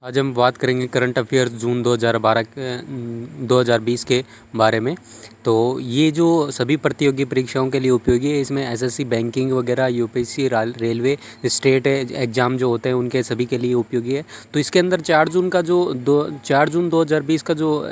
आज हम बात करेंगे करंट अफेयर्स जून 2020 के बारे में। तो ये जो सभी प्रतियोगी परीक्षाओं के लिए उपयोगी है, इसमें एसएससी, बैंकिंग वगैरह, यूपीएससी, रेलवे, स्टेट एग्ज़ाम जो होते हैं उनके सभी के लिए उपयोगी है। तो इसके अंदर 4 जून 2020 का जो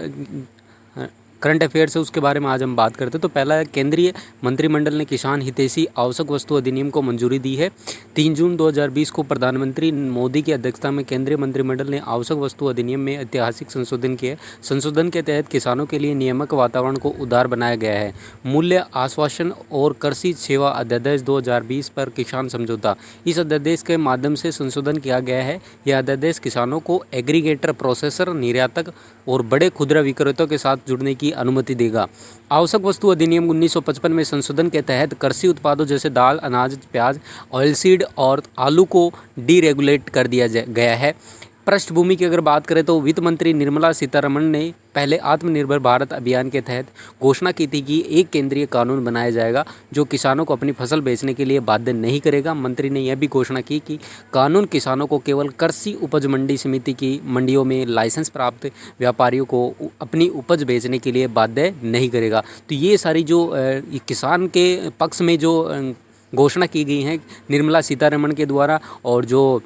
करंट अफेयर्स है उसके बारे में आज हम बात करते हैं। तो पहला है, केंद्रीय मंत्रिमंडल ने किसान हितैषी आवश्यक वस्तु अधिनियम को मंजूरी दी है। 3 जून 2020 को प्रधानमंत्री मोदी की अध्यक्षता में केंद्रीय मंत्रिमंडल ने आवश्यक वस्तु अधिनियम में ऐतिहासिक संशोधन किए। संशोधन के तहत किसानों के लिए नियामक वातावरण को उदार बनाया गया है। मूल्य आश्वासन और कृषि सेवा अध्यादेश 2020 पर किसान समझौता, इस अध्यादेश के माध्यम से संशोधन किया गया है। यह अध्यादेश किसानों को एग्रीगेटर, प्रोसेसर, निर्यातक और बड़े खुदरा विक्रेताओं के साथ जुड़ने की अनुमति देगा। आवश्यक वस्तु अधिनियम 1955 में संशोधन के तहत कृषि उत्पादों जैसे दाल, अनाज, प्याज, ऑयलसीड और आलू को डीरेगुलेट कर दिया गया है। पृष्ठभूमि की अगर बात करें तो वित्त मंत्री निर्मला सीतारमण ने पहले आत्मनिर्भर भारत अभियान के तहत घोषणा की थी कि एक केंद्रीय कानून बनाया जाएगा जो किसानों को अपनी फसल बेचने के लिए बाध्य नहीं करेगा। मंत्री ने यह भी घोषणा की कि कानून किसानों को केवल कृषि उपज मंडी समिति की मंडियों में लाइसेंस प्राप्त व्यापारियों को अपनी उपज बेचने के लिए बाध्य नहीं करेगा। तो ये सारी जो किसान के पक्ष में जो घोषणा की गई है निर्मला सीतारमण के द्वारा, और जो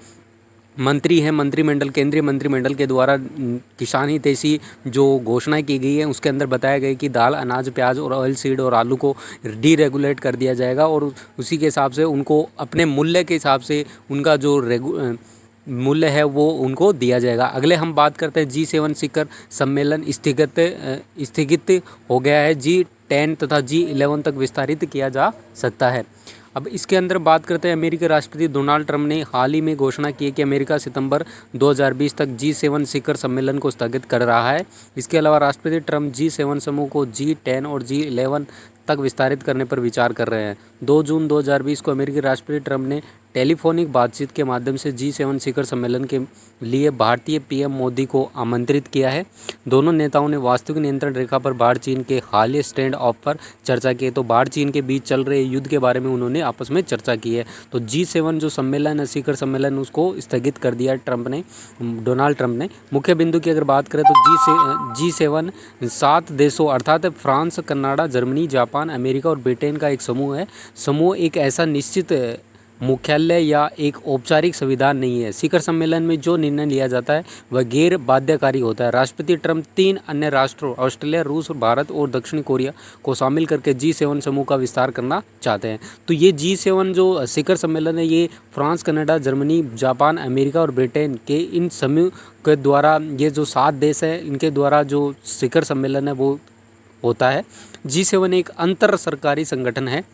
मंत्री हैं मंत्रिमंडल, केंद्रीय मंत्रिमंडल के द्वारा किसान हितैषी जो घोषणाएं की गई है उसके अंदर बताया गया कि दाल, अनाज, प्याज और ऑयल सीड और आलू को डीरेगुलेट कर दिया जाएगा और उसी के हिसाब से उनको अपने मूल्य के हिसाब से उनका जो मूल्य है वो उनको दिया जाएगा। अगले हम बात करते हैं G7 शिखर सम्मेलन स्थगित हो गया है। G10 तथा G11 तक विस्तारित किया जा सकता है। अब इसके अंदर बात करते हैं, अमेरिकी राष्ट्रपति डोनाल्ड ट्रंप ने हाल ही में घोषणा की है कि अमेरिका सितंबर 2020 तक G7 शिखर सम्मेलन को स्थगित कर रहा है। इसके अलावा राष्ट्रपति ट्रंप G7 समूह को G10 और G11 तक विस्तारित करने पर विचार कर रहे हैं। 2 जून 2020 को अमेरिकी राष्ट्रपति ट्रंप ने टेलीफोनिक बातचीत के माध्यम से G7 शिखर सम्मेलन के लिए भारतीय पीएम मोदी को आमंत्रित किया है। दोनों नेताओं ने वास्तविक नियंत्रण रेखा पर भारत चीन के हालिया स्टैंड ऑफ पर चर्चा की। तो भारत चीन के बीच चल रहे युद्ध के बारे में उन्होंने आपस में चर्चा की है। तो G7 जो सम्मेलन है, शिखर सम्मेलन, उसको स्थगित कर दिया डोनाल्ड ट्रंप ने। मुख्य बिंदु की अगर बात करें तो G7 7 देशों अर्थात France, Canada, Germany, Japan, America और ब्रिटेन का एक समूह है। समूह एक ऐसा निश्चित मुख्यालय या एक औपचारिक संविधान नहीं है। शिखर सम्मेलन में जो निर्णय लिया जाता है वह गैर बाध्यकारी होता है। राष्ट्रपति ट्रंप 3 अन्य राष्ट्रों ऑस्ट्रेलिया, रूस, भारत और दक्षिण कोरिया को शामिल करके G7 समूह का विस्तार करना चाहते हैं। तो ये G7 जो शिखर सम्मेलन है ये France, Canada, Germany, Japan, America और ब्रिटेन के इन समूह के द्वारा, ये जो 7 देश हैं इनके द्वारा जो शिखर सम्मेलन है वो होता है। G7 एक अंतर सरकारी संगठन है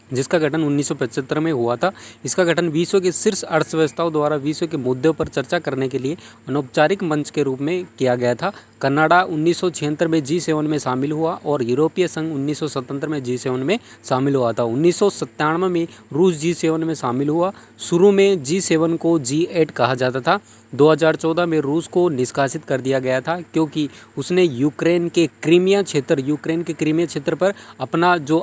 जिसका गठन 1975 में हुआ था। इसका गठन विश्व के शीर्ष अर्थव्यवस्थाओं द्वारा विश्व के मुद्दों पर चर्चा करने के लिए अनौपचारिक मंच के रूप में किया गया था। कनाडा 1976 में G7 में शामिल हुआ और यूरोपीय संघ 1977 में G7 में शामिल हुआ था। 1997 में रूस G7 में शामिल हुआ। शुरू में G7 को G8 कहा जाता था। 2014 में रूस को निष्कासित कर दिया गया था क्योंकि उसने यूक्रेन के क्रीमिया क्षेत्र पर अपना जो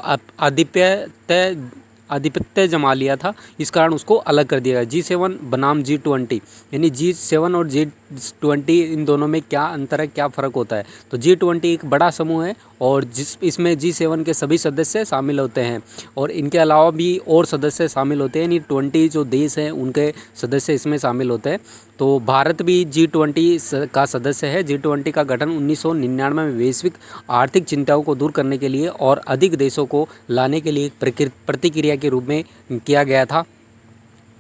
आधिपत्य जमा लिया था, इस कारण उसको अलग कर दिया गया। G7 बनाम G20, यानी G7 और G20 इन दोनों में क्या अंतर है, क्या फ़र्क होता है? तो G20 एक बड़ा समूह है और इसमें G7 के सभी सदस्य शामिल होते हैं और इनके अलावा भी और सदस्य शामिल होते हैं, यानी 20 जो देश हैं उनके सदस्य इसमें शामिल होते हैं। तो भारत भी G20 का सदस्य है। G20 का गठन 1999 में वैश्विक आर्थिक चिंताओं को दूर करने के लिए और अधिक देशों को लाने के लिए प्रतिक्रिया के रूप में किया गया था।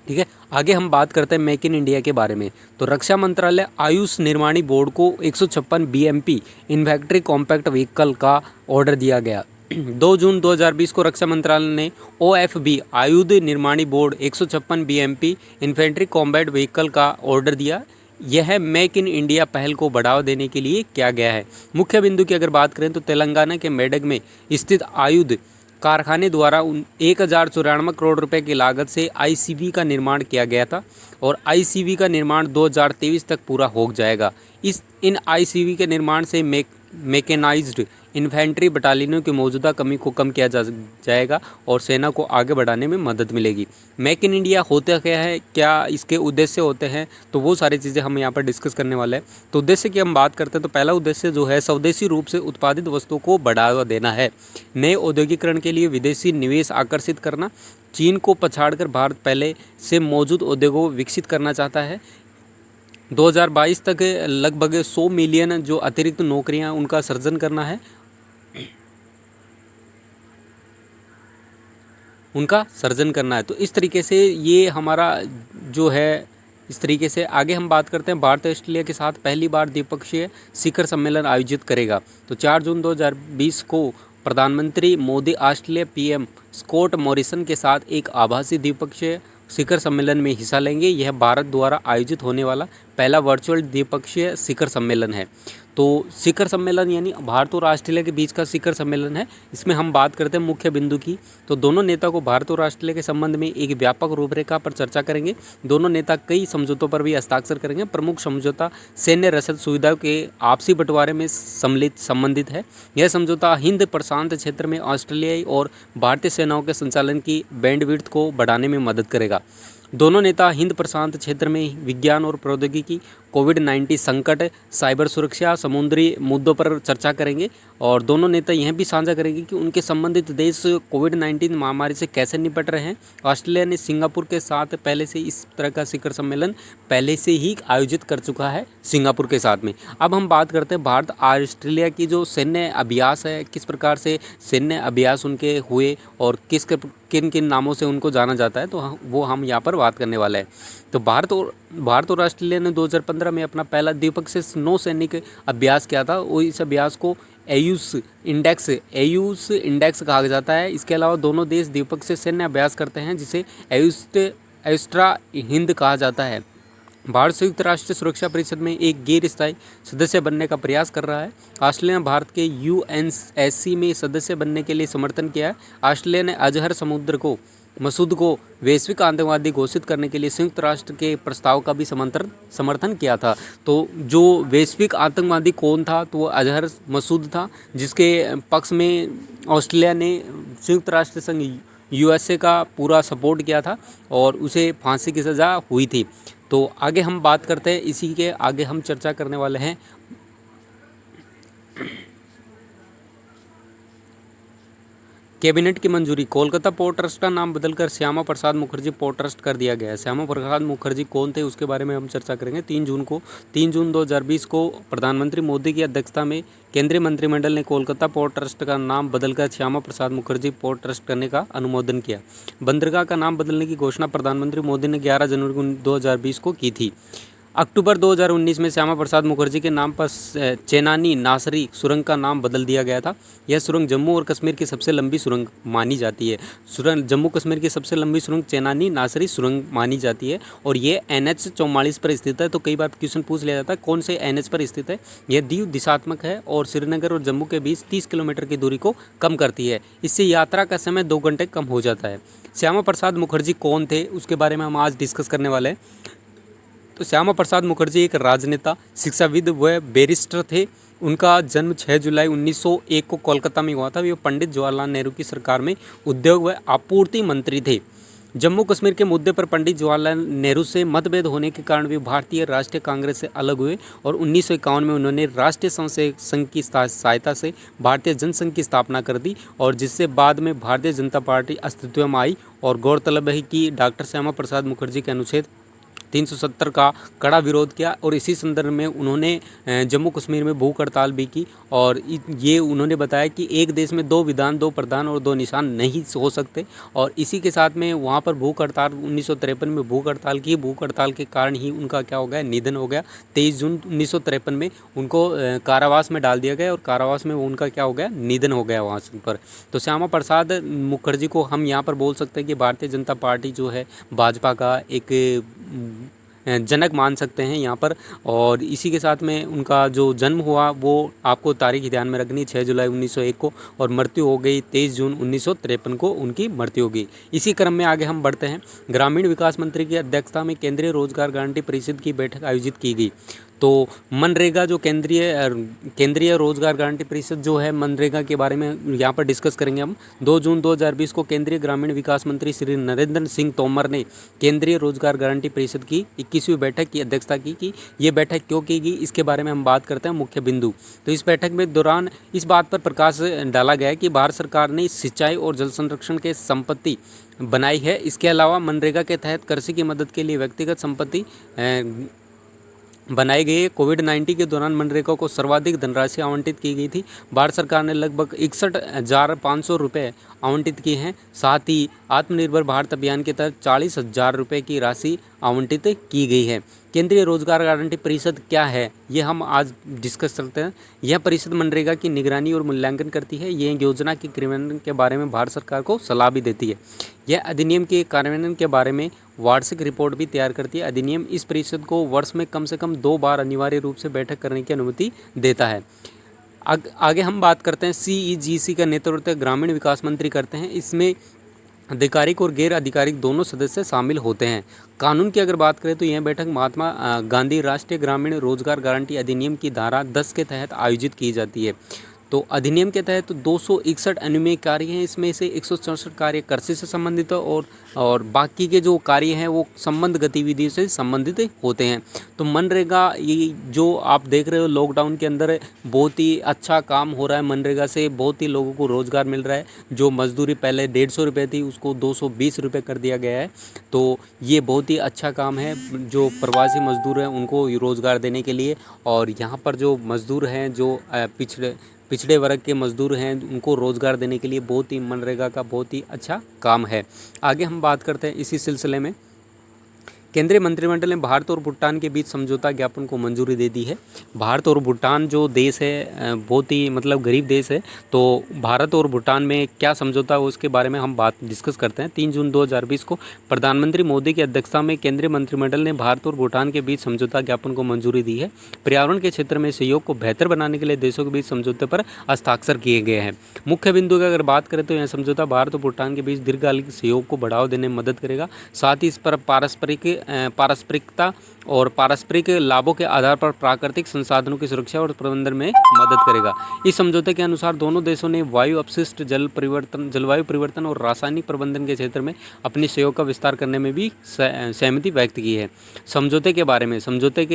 ठीक है, आगे हम बात करते हैं मेक इन इंडिया के बारे में। तो रक्षा मंत्रालय आयुष निर्माणी बोर्ड को 156 BMP इन्फैक्ट्री कॉम्पैक्ट व्हीकल का ऑर्डर दिया गया। 2 जून 2020 को रक्षा मंत्रालय ने OFB आयुध निर्माणी board 156 BMP infantry combat vehicle का ऑर्डर दिया। यह मेक इन इंडिया पहल को बढ़ावा देने के लिए किया गया है। मुख्य बिंदु की अगर बात करें तो तेलंगाना के मेडक में स्थित आयुध कारखाने द्वारा 1094 करोड़ रुपए की लागत से ICV का निर्माण किया गया था और ICV का निर्माण 2023 तक पूरा हो जाएगा। इन ICV के निर्माण से मैकेनाइज्ड इन्फेंट्री बटालियनों की मौजूदा कमी को कम किया जाएगा और सेना को आगे बढ़ाने में मदद मिलेगी। मेक इन इंडिया होता क्या है, क्या इसके उद्देश्य होते हैं, तो वो सारी चीज़ें हम यहाँ पर डिस्कस करने वाले हैं। तो उद्देश्य की हम बात करते हैं तो पहला उद्देश्य जो है स्वदेशी रूप से उत्पादित वस्तुओं को बढ़ावा देना है। नए औद्योगिकरण के लिए विदेशी निवेश आकर्षित करना। चीन को पछाड़कर भारत पहले से मौजूद उद्योगों को विकसित करना चाहता है। 2022 तक लगभग 100 मिलियन जो अतिरिक्त नौकरियां उनका सृजन करना है, तो इस तरीके से ये हमारा जो है, इस तरीके से आगे हम बात करते हैं। भारत ऑस्ट्रेलिया के साथ पहली बार द्विपक्षीय शिखर सम्मेलन आयोजित करेगा। तो 4 जून 2020 को प्रधानमंत्री Modi Australia PM Scott Morrison के साथ एक आभासी द्विपक्षीय शिखर सम्मेलन में हिस्सा लेंगे। यह भारत द्वारा आयोजित होने वाला पहला वर्चुअल द्विपक्षीय शिखर सम्मेलन है। तो शिखर सम्मेलन यानी भारत और ऑस्ट्रेलिया के बीच का शिखर सम्मेलन है। इसमें हम बात करते हैं मुख्य बिंदु की, तो दोनों नेता को भारत और ऑस्ट्रेलिया के संबंध में एक व्यापक रूपरेखा पर चर्चा करेंगे। दोनों नेता कई समझौतों पर भी हस्ताक्षर करेंगे। प्रमुख समझौता सैन्य रसद सुविधाओं के आपसी बंटवारे में संबंधित है। यह समझौता हिंद प्रशांत क्षेत्र में ऑस्ट्रेलियाई और भारतीय सेनाओं के संचालन की बैंडविड्थ को बढ़ाने में मदद करेगा। दोनों नेता हिंद प्रशांत क्षेत्र में विज्ञान और प्रौद्योगिकी, कोविड-19 संकट, साइबर सुरक्षा, समुद्री मुद्दों पर चर्चा करेंगे। और दोनों नेता यह भी साझा करेंगे कि उनके संबंधित देश कोविड-19 महामारी से कैसे निपट रहे हैं। ऑस्ट्रेलिया ने सिंगापुर के साथ पहले से इस तरह का शिखर सम्मेलन पहले से ही आयोजित कर चुका है सिंगापुर के साथ में। अब हम बात करते हैं भारत ऑस्ट्रेलिया की जो सैन्य अभ्यास है, किस प्रकार से सैन्य अभ्यास उनके हुए और किन किन नामों से उनको जाना जाता है, तो वो हम यहाँ पर बात करने वाले हैं। तो भारत और ऑस्ट्रेलिया ने 2015 में अपना पहला द्विपक्षीय नौसैनिक अभ्यास किया था। वो इस अभ्यास को एयूस इंडेक्स कहा जाता है। इसके अलावा दोनों देश द्विपक्षीय सैन्य अभ्यास करते हैं जिसे एस्ट्रा हिंद कहा जाता है। भारत संयुक्त राष्ट्र सुरक्षा परिषद में एक गैर स्थायी सदस्य बनने का प्रयास कर रहा है। ऑस्ट्रेलिया ने भारत के यूएनएससी में सदस्य बनने के लिए समर्थन किया है। ऑस्ट्रेलिया ने अजहर मसूद को वैश्विक आतंकवादी घोषित करने के लिए संयुक्त राष्ट्र के प्रस्ताव का भी समर्थन किया था। तो जो वैश्विक आतंकवादी कौन था, तो वो अजहर मसूद था, जिसके पक्ष में ऑस्ट्रेलिया ने संयुक्त राष्ट्र संघ यूएसए का पूरा सपोर्ट किया था और उसे फांसी की सज़ा हुई थी। तो आगे हम बात करते हैं, इसी के आगे हम चर्चा करने वाले हैं कैबिनेट की मंजूरी। कोलकाता पोर्ट ट्रस्ट का नाम बदलकर श्यामा प्रसाद मुखर्जी पोर्ट ट्रस्ट कर दिया गया है। श्यामा प्रसाद मुखर्जी कौन थे उसके बारे में हम चर्चा करेंगे। 3 जून 2020 को प्रधानमंत्री मोदी की अध्यक्षता में केंद्रीय मंत्रिमंडल ने कोलकाता पोर्ट ट्रस्ट का नाम बदलकर श्यामा प्रसाद मुखर्जी पोर्ट ट्रस्ट करने का अनुमोदन किया। बंदरगाह का नाम बदलने की घोषणा प्रधानमंत्री मोदी ने 11 जनवरी 2020 को की थी। अक्टूबर 2019 में श्यामा प्रसाद मुखर्जी के नाम पर चेनानी नासरी सुरंग का नाम बदल दिया गया था। यह सुरंग जम्मू और कश्मीर की सबसे लंबी सुरंग मानी जाती है। जम्मू कश्मीर की सबसे लंबी सुरंग चेनानी नासरी सुरंग मानी जाती है और ये NH 44 पर स्थित है। तो कई बार क्वेश्चन पूछ लिया जाता है कौन से NH पर स्थित है। यह द्वीप दिशात्मक है और श्रीनगर और जम्मू के बीच 30 किलोमीटर की दूरी को कम करती है। इससे यात्रा का समय 2 घंटे कम हो जाता है। श्यामा प्रसाद मुखर्जी कौन थे उसके बारे में हम आज डिस्कस करने वाले हैं। तो श्यामा प्रसाद मुखर्जी एक राजनेता, शिक्षाविद व बैरिस्टर थे। उनका जन्म 6 जुलाई 1901 को कोलकाता में हुआ था। वे पंडित जवाहरलाल नेहरू की सरकार में उद्योग व आपूर्ति मंत्री थे। जम्मू कश्मीर के मुद्दे पर पंडित जवाहरलाल नेहरू से मतभेद होने के कारण वे भारतीय राष्ट्रीय कांग्रेस से अलग हुए और 1951 में उन्होंने राष्ट्रीय संघ की सहायता से भारतीय जनसंघ की स्थापना कर दी और जिससे बाद में भारतीय जनता पार्टी अस्तित्व में आई। और गौरतलब है कि डॉक्टर श्यामा प्रसाद मुखर्जी के अनुच्छेद 370 का कड़ा विरोध किया और इसी संदर्भ में उन्होंने जम्मू कश्मीर में भूख हड़ताल भी की। और ये उन्होंने बताया कि एक देश में 2 विधान, 2 प्रधान और 2 निशान नहीं हो सकते। और इसी के साथ में वहाँ पर भूख हड़ताल 1953 में भूख हड़ताल की। भूख हड़ताल के कारण ही उनका क्या हो गया, निधन हो गया। 23 जून 1953 में उनको कारावास में डाल दिया गया और कारावास में उनका क्या हो गया, निधन हो गया वहाँ पर। तो श्यामा प्रसाद मुखर्जी को हम यहाँ पर बोल सकते हैं कि भारतीय जनता पार्टी जो है भाजपा का एक जनक मान सकते हैं यहाँ पर। और इसी के साथ में उनका जो जन्म हुआ वो आपको तारीख ध्यान में रखनी, 6 जुलाई 1901 को, और मृत्यु हो गई 23 जून 1953 को उनकी मृत्यु हो गई। इसी क्रम में आगे हम बढ़ते हैं। ग्रामीण विकास मंत्री की अध्यक्षता में केंद्रीय रोजगार गारंटी परिषद की बैठक आयोजित की गई। तो मनरेगा जो केंद्रीय रोजगार गारंटी परिषद जो है, मनरेगा के बारे में यहाँ पर डिस्कस करेंगे हम। 2 जून 2020 को केंद्रीय ग्रामीण विकास मंत्री श्री नरेंद्र सिंह तोमर ने केंद्रीय रोजगार गारंटी परिषद की 21वीं बैठक की अध्यक्षता की। कि ये बैठक क्यों की गई, इसके बारे में हम बात करते हैं मुख्य बिंदु। तो इस बैठक में दौरान इस बात पर प्रकाश डाला गया कि भारत सरकार ने सिंचाई और जल संरक्षण के संपत्ति बनाई है। इसके अलावा मनरेगा के तहत कृषि की मदद के लिए व्यक्तिगत संपत्ति बनाई गई है। कोविड-19 के दौरान मनरेगा को सर्वाधिक धनराशि आवंटित की गई थी। भारत सरकार ने लगभग 61,500 रुपये आवंटित किए हैं। साथ ही आत्मनिर्भर भारत अभियान के तहत 40,000 रुपये की राशि आवंटित की गई है। केंद्रीय रोजगार गारंटी परिषद क्या है, ये हम आज डिस्कस करते हैं। यह परिषद मनरेगा की निगरानी और मूल्यांकन करती है। यह योजना के क्रियान्वयन के बारे में भारत सरकार को सलाह भी देती है। यह अधिनियम के कार्यान्वयन के बारे में वार्षिक रिपोर्ट भी तैयार करती है। अधिनियम इस परिषद को वर्ष में कम से कम 2 बार अनिवार्य रूप से बैठक करने की अनुमति देता है। आगे हम बात करते हैं CEGC का नेतृत्व ग्रामीण विकास मंत्री करते हैं। इसमें आधिकारिक और गैर आधिकारिक दोनों सदस्य शामिल होते हैं। कानून की अगर बात करें तो यह बैठक महात्मा गांधी राष्ट्रीय ग्रामीण रोजगार गारंटी अधिनियम की धारा 10 के तहत आयोजित की जाती है। तो अधिनियम के तहत 261 अनुमेय कार्य हैं। इसमें से 164 कार्य कृषि से संबंधित और बाकी के जो कार्य हैं वो संबंध गतिविधियों से संबंधित होते हैं। तो मनरेगा, ये जो आप देख रहे हो लॉकडाउन के अंदर बहुत ही अच्छा काम हो रहा है। मनरेगा से बहुत ही लोगों को रोज़गार मिल रहा है। जो मजदूरी पहले 150 रुपये थी उसको 220 रुपये कर दिया गया है। तो ये बहुत ही अच्छा काम है जो प्रवासी मजदूर हैं उनको रोज़गार देने के लिए। और यहाँ पर जो मजदूर हैं जो पिछड़े वर्ग के मजदूर हैं उनको रोज़गार देने के लिए बहुत ही मनरेगा का बहुत ही अच्छा काम है। आगे हम बात करते हैं इसी सिलसिले में। केंद्रीय मंत्रिमंडल ने भारत और भूटान के बीच समझौता ज्ञापन को मंजूरी दे दी है। भारत और भूटान जो देश है बहुत ही गरीब देश है। तो भारत और भूटान में क्या समझौता है उसके बारे में हम बात डिस्कस करते हैं। 3 जून 2020 को प्रधानमंत्री मोदी की अध्यक्षता में केंद्रीय मंत्रिमंडल ने भारत और भूटान के बीच समझौता ज्ञापन को मंजूरी दी है। पर्यावरण के क्षेत्र में सहयोग को बेहतर बनाने के लिए देशों के बीच समझौते पर हस्ताक्षर किए गए हैं। मुख्य बिंदु की अगर बात करें तो यह समझौता भारत और भूटान के बीच दीर्घकालिक सहयोग को बढ़ावा देने में मदद करेगा। साथ ही इस पर पारस्परिकता और पारस्परिक लाभों के आधार पर प्राकृतिक संसाधनों की सुरक्षा और प्रबंधन में मदद करेगा। इस समझौते के अनुसार दोनों देशों ने वायु अपशिष्ट, जलवायु परिवर्तन और रासायनिक प्रबंधन के क्षेत्र में अपने सहयोग का विस्तार करने में भी सहमति व्यक्त की है। समझौते के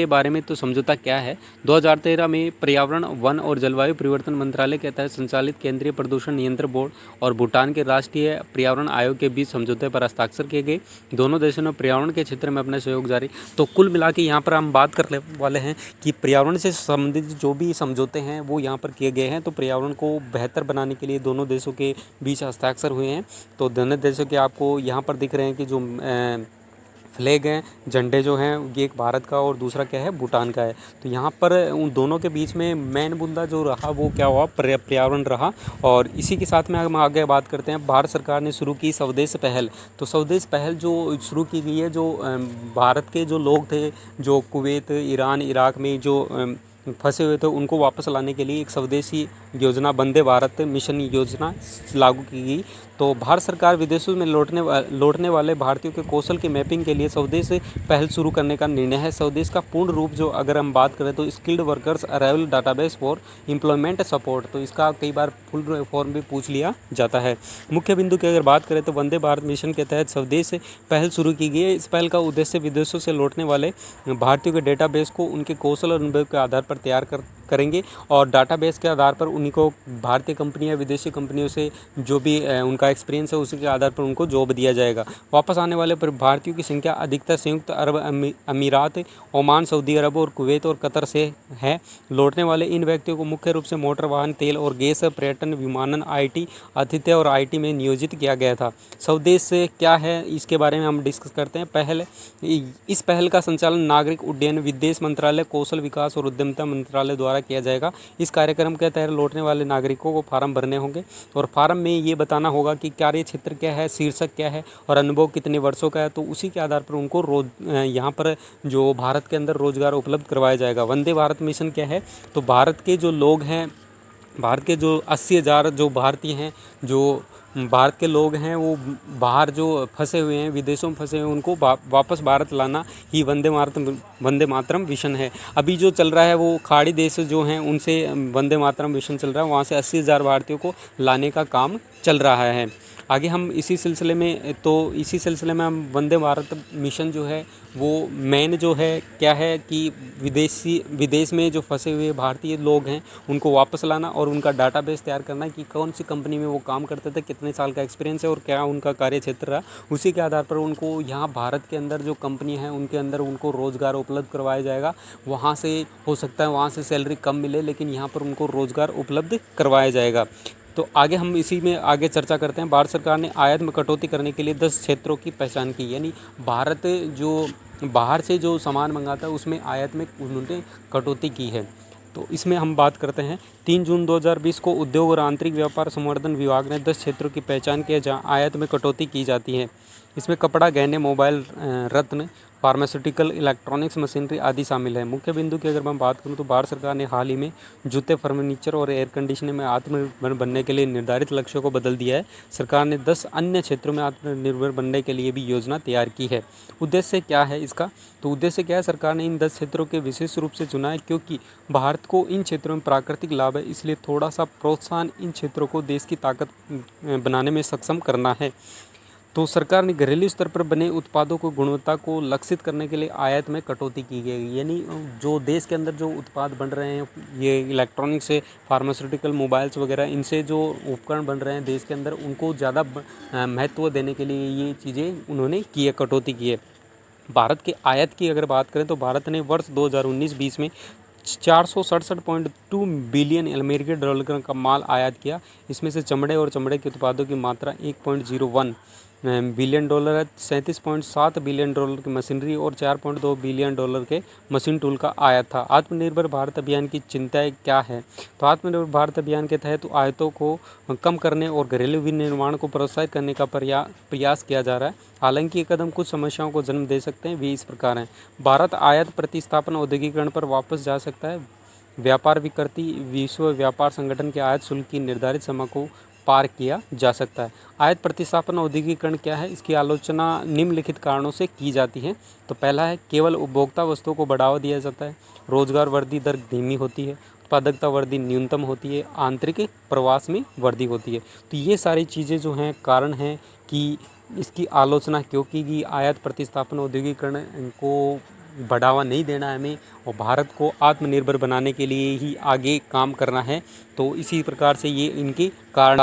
बारे में तो समझौता क्या है। 2013 में पर्यावरण, वन और जलवायु परिवर्तन मंत्रालय के तहत संचालित केंद्रीय प्रदूषण नियंत्रण बोर्ड और भूटान के राष्ट्रीय पर्यावरण आयोग के बीच समझौते पर हस्ताक्षर किए गए। दोनों देशों ने पर्यावरण के क्षेत्र में अपना सहयोग जारी। तो कुल मिला के यहाँ पर हम बात करने वाले हैं कि पर्यावरण से संबंधित जो भी समझौते हैं वो यहाँ पर किए गए हैं। तो पर्यावरण को बेहतर बनाने के लिए दोनों देशों के बीच हस्ताक्षर हुए हैं। तो दोनों देशों के आपको यहाँ पर दिख रहे हैं कि जो फ्लैग हैं, झंडे जो हैं, ये एक भारत का और दूसरा क्या है, भूटान का है। तो यहाँ पर उन दोनों के बीच में मेन मुद्दा जो रहा वो क्या हुआ, पर्यावरण रहा। और इसी के साथ में हम आगे बात करते हैं। भारत सरकार ने शुरू की स्वदेश पहल। तो स्वदेश पहल जो शुरू की गई है, जो भारत के जो लोग थे जो कुवैत, ईरान, इराक में जो फंसे हुए थे उनको वापस लाने के लिए एक स्वदेशी योजना, वंदे भारत मिशन योजना लागू की गई। तो भारत सरकार विदेशों में लौटने वाले भारतीयों के कौशल की मैपिंग के लिए स्वदेश पहल शुरू करने का निर्णय है। स्वदेश का पूर्ण रूप जो अगर हम बात करें तो skilled workers arrival database for employment support. तो इसका कई बार फुल फॉर्म भी पूछ लिया जाता है। मुख्य बिंदु की अगर बात करें तो वंदे भारत मिशन के तहत स्वदेश पहल शुरू की गई है। इस पहल का उद्देश्य विदेशों से लौटने वाले भारतीयों के डेटाबेस को उनके कौशल और अनुभव के आधार पर तैयार करेंगे और डाटाबेस के आधार पर उन्हीं को भारतीय कंपनियां विदेशी कंपनियों से जो भी उनका एक्सपीरियंस है उसी के आधार पर उनको जॉब दिया जाएगा। वापस आने वाले भारतीयों की संख्या अधिकतर संयुक्त अरब अमीरात, ओमान, सऊदी अरब और कुवैत और कतर से है। लौटने वाले इन व्यक्तियों को मुख्य रूप से मोटर वाहन, तेल और गैस, पर्यटन, विमानन, IT, आतिथ्य और IT में नियोजित किया गया था। स्वदेश से क्या है इसके बारे में हम डिस्कस करते हैं। इस पहल का संचालन नागरिक उड्डयन, विदेश मंत्रालय, कौशल विकास और उद्यमिता मंत्रालय द्वारा किया जाएगा। इस कार्यक्रम के तहत लौटने वाले नागरिकों को फार्म भरने होंगे और फार्म में ये बताना होगा कि कार्य क्षेत्र क्या है, शीर्षक क्या है और अनुभव कितने वर्षों का है। तो उसी के आधार पर उनको यहाँ पर जो भारत के अंदर रोजगार उपलब्ध करवाया जाएगा। वंदे भारत मिशन क्या है, तो भारत के जो लोग हैं, भारत के जो 80,000 जो भारतीय हैं जो भारत के लोग हैं वो बाहर जो फंसे हुए हैं, विदेशों में फंसे हुए हैं, उनको वापस भारत लाना ही वंदे मातरम मिशन है। अभी जो चल रहा है वो खाड़ी देश जो हैं उनसे वंदे मातरम मिशन चल रहा है, वहाँ से 80,000 भारतीयों को लाने का काम चल रहा है। आगे हम इसी सिलसिले में हम वंदे भारत मिशन जो है वो मेन जो है क्या है कि विदेश में जो फंसे हुए भारतीय लोग हैं उनको वापस लाना और उनका डाटाबेस तैयार करना कि कौन सी कंपनी में वो काम करते थे, कितने साल का एक्सपीरियंस है और क्या उनका कार्य क्षेत्र रहा। उसी के आधार पर उनको यहाँ भारत के अंदर जो कंपनी है उनके अंदर उनको रोज़गार उपलब्ध करवाया जाएगा। वहाँ से हो सकता है वहाँ से सैलरी कम मिले, लेकिन यहाँ पर उनको रोज़गार उपलब्ध करवाया जाएगा। तो आगे हम इसी में आगे चर्चा करते हैं। भारत सरकार ने आयात में कटौती करने के लिए 10 क्षेत्रों की पहचान की, यानी भारत जो बाहर से जो सामान मंगाता है उसमें आयात में उन्होंने कटौती की है। तो इसमें हम बात करते हैं 3 जून 2020 को उद्योग और आंतरिक व्यापार संवर्धन विभाग ने 10 क्षेत्रों की पहचान की है जहाँ आयात में कटौती की जाती है। इसमें कपड़ा, गहने, मोबाइल, रत्न, फार्मास्यूटिकल, इलेक्ट्रॉनिक्स मशीनरी आदि शामिल है। मुख्य बिंदु की अगर मैं बात करूं तो भारत सरकार ने हाल ही में जूते, फर्नीचर और एयर कंडीशनिंग में आत्मनिर्भर बनने के लिए निर्धारित लक्ष्यों को बदल दिया है। सरकार ने 10 अन्य क्षेत्रों में आत्मनिर्भर बनने के लिए भी योजना तैयार की है। उद्देश्य क्या है इसका? तो उद्देश्य क्या है, सरकार ने इन 10 क्षेत्रों के विशेष रूप से चुना है क्योंकि भारत को इन क्षेत्रों में प्राकृतिक लाभ है, इसलिए थोड़ा सा प्रोत्साहन इन क्षेत्रों को देश की ताकत बनाने में सक्षम करना है। तो सरकार ने घरेलू स्तर पर बने उत्पादों को गुणवत्ता को लक्षित करने के लिए आयात में कटौती की गई, यानी जो देश के अंदर जो उत्पाद बन रहे हैं, ये इलेक्ट्रॉनिक्स से, फार्मास्यूटिकल, मोबाइल्स वगैरह, इनसे जो उपकरण बन रहे हैं देश के अंदर, उनको ज़्यादा महत्व देने के लिए ये चीज़ें उन्होंने की है, कटौती की है। भारत के आयात की अगर बात करें तो भारत ने वर्ष 2019-20 में 467.2 बिलियन अमेरिकी डॉलर का माल आयात किया। इसमें से चमड़े और चमड़े के उत्पादों की मात्रा 1.01 बिलियन डॉलर है। 37.7 बिलियन डॉलर की मशीनरी और 4.2 बिलियन डॉलर के मशीन टूल का आयात था। आत्मनिर्भर भारत अभियान की चिंताएं क्या है? तो आत्मनिर्भर भारत अभियान के तहत आयातों को कम करने और घरेलू विनिर्माण को प्रोत्साहित करने का प्रयास किया जा रहा है। हालांकि ये कदम कुछ समस्याओं को जन्म दे सकते हैं, वे इस प्रकार हैं। भारत आयात प्रतिस्थापन औद्योगिकरण पर वापस जा सकता है। व्यापार विकृति, विश्व व्यापार संगठन के आयात शुल्क की निर्धारित सीमा को पार किया जा सकता है। आयात प्रतिस्थापन औद्योगिकरण क्या है? इसकी आलोचना निम्नलिखित कारणों से की जाती है। तो पहला है, केवल उपभोक्ता वस्तुओं को बढ़ावा दिया जाता है, रोजगार वृद्धि दर धीमी होती है, उत्पादकता वृद्धि न्यूनतम होती है, आंतरिक प्रवास में वृद्धि होती है। तो ये सारी चीज़ें जो हैं कारण हैं कि इसकी आलोचना क्यों की गई। आयात प्रतिस्थापन औद्योगिकरण को बढ़ावा नहीं देना है हमें, और भारत को आत्मनिर्भर बनाने के लिए ही आगे काम करना है। तो इसी प्रकार से ये इनके कारण